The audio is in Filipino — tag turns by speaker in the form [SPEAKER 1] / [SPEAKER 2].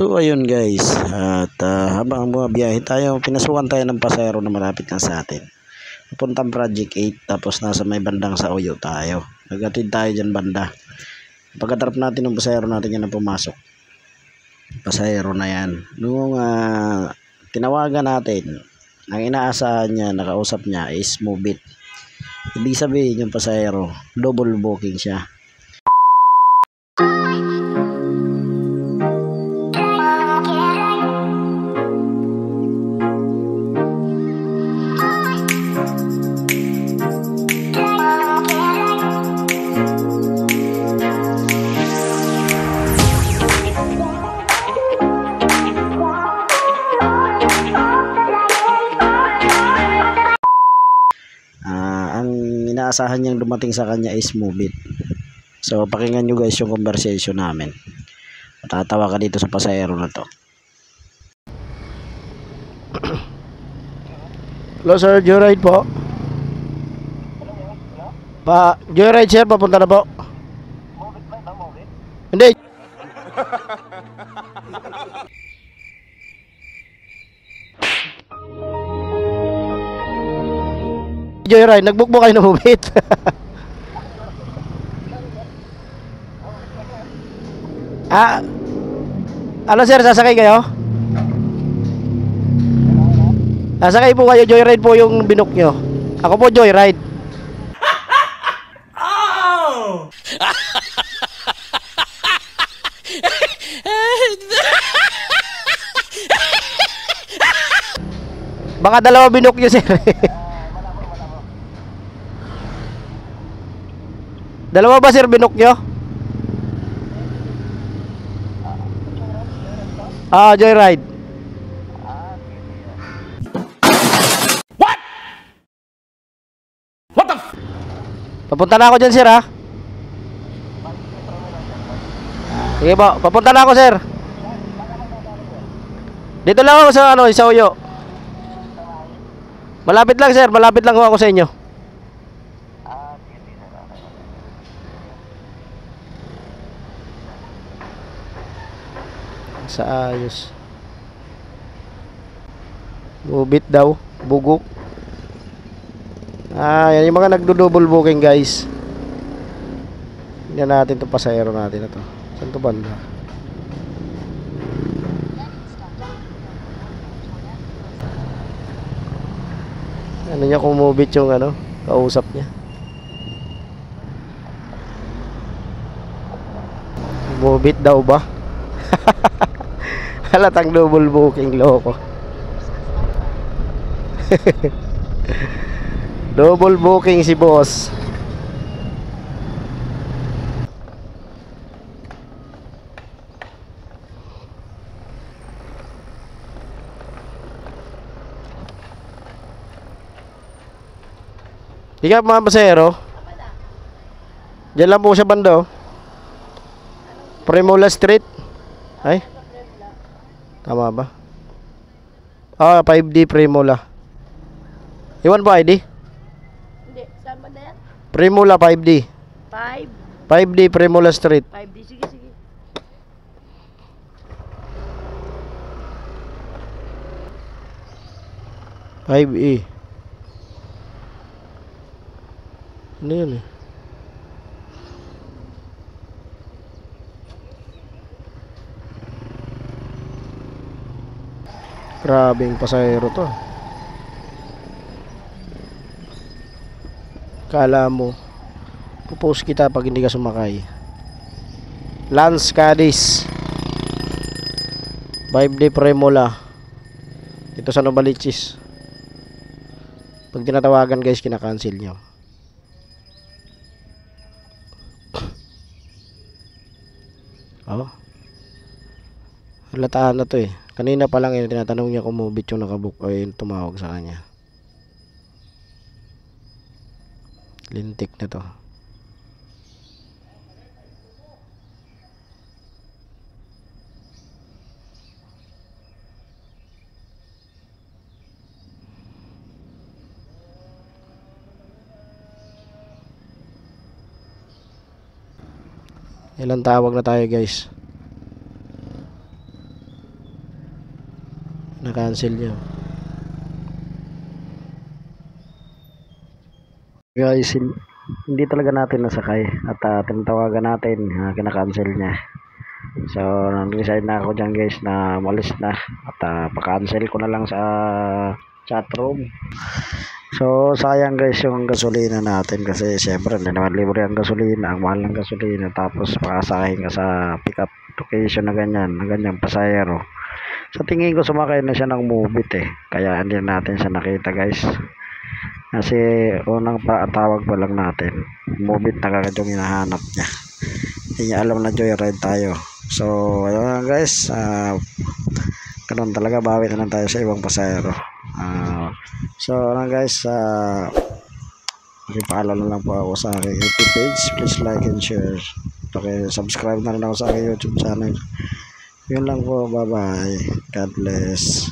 [SPEAKER 1] So ayun guys, at habang bumabiyahe tayo, pinasukan tayo ng pasahero na malapit lang sa atin. Pupuntang Project 8, tapos nasa may bandang sa Uyo tayo. Nagatid tayo dyan banda. Pagkatarap natin ng pasahero natin yan na pumasok. Pasahero na yan. Nung tinawagan natin, ang inaasahan niya, nakausap niya is Move It. Ibig sabihin yung pasahero, double booking siya. Inaasahan niyang dumating sa kanya is Move It. So pakinggan nyo guys yung conversation namin. Matatawa ka dito sa pasahero na to. Hello sir, Joyride po. Joyride sir, papunta na po.
[SPEAKER 2] Move It ba? Move It?
[SPEAKER 1] Hindi. Joyride, nag-book mo kayo ng Move It. Ano sir, sasakay kayo? Sasakay po kayo, Joyride po yung binook nyo. Ako po Joyride. Oh! Baka dalawa binook nyo sir. Dalawa ba sir binook nyo? Joyride. What? What the f? Papunta na ako dyan sir ha. Sige po, papunta na ako sir. Dito lang ako sa sa Uyo. Malapit lang sir, malapit lang ako sa inyo. Sa ayos. Move It daw, bugok. Yan yung mga nagdo-double booking guys. Tingnan natin 'tong pasahero natin na to. Saan to banda? Ano niya kung Move It yung kausap niya. Move It daw ba? Halatang double booking, loko. Double booking si boss. Ika mga pasahero. Diyan lang po sa bando. Primula Street. Ay, tama ba? 5D Primula. Iwan po ID?
[SPEAKER 3] Hindi, saan ba na yan?
[SPEAKER 1] Primula 5D. 5D Primula Street.
[SPEAKER 3] 5D, sige, sige.
[SPEAKER 1] Ano yun eh? Grabing pasahero to. Kala mo pupost kita pag hindi ka sumakay. Lance Cadiz 5D Primula ito sa Novaliches. Pag tinatawagan guys, kinakancel nyo. Halataan na to eh. Kanina pa lang tinatanong niya kung Move It yung nakabook o yung tumawag sa kanya. Lintik na to. Ilang tawag na tayo guys. Na-cancel niya. Guys, hindi talaga natin nasakay at tinatawagan natin, kinakancel niya. So, nag-resign na ako dyan guys na malis na at pa-cancel ko na lang sa chat room. So, sayang guys yung gasolina natin kasi syempre hindi naman libre ang gasolina, ang mahal ng gasolina, tapos pakasahin ka sa pick-up location na ganyan pasahero. Sa tingin ko sumakay na siya ng Move It kaya hindi natin siya nakita guys. Kasi unang tawag pa lang natin, Move It na kagad yung hinahanap niya. Hindi niya alam na joyride tayo. So, ayun guys, ganun talaga, bawi na lang tayo sa ibang pasahero. So, ayun guys, paalala lang po ako sa aking YouTube page. Please like and share. Subscribe na rin ako sa aking YouTube channel. Yun lang po, bye bye. God bless.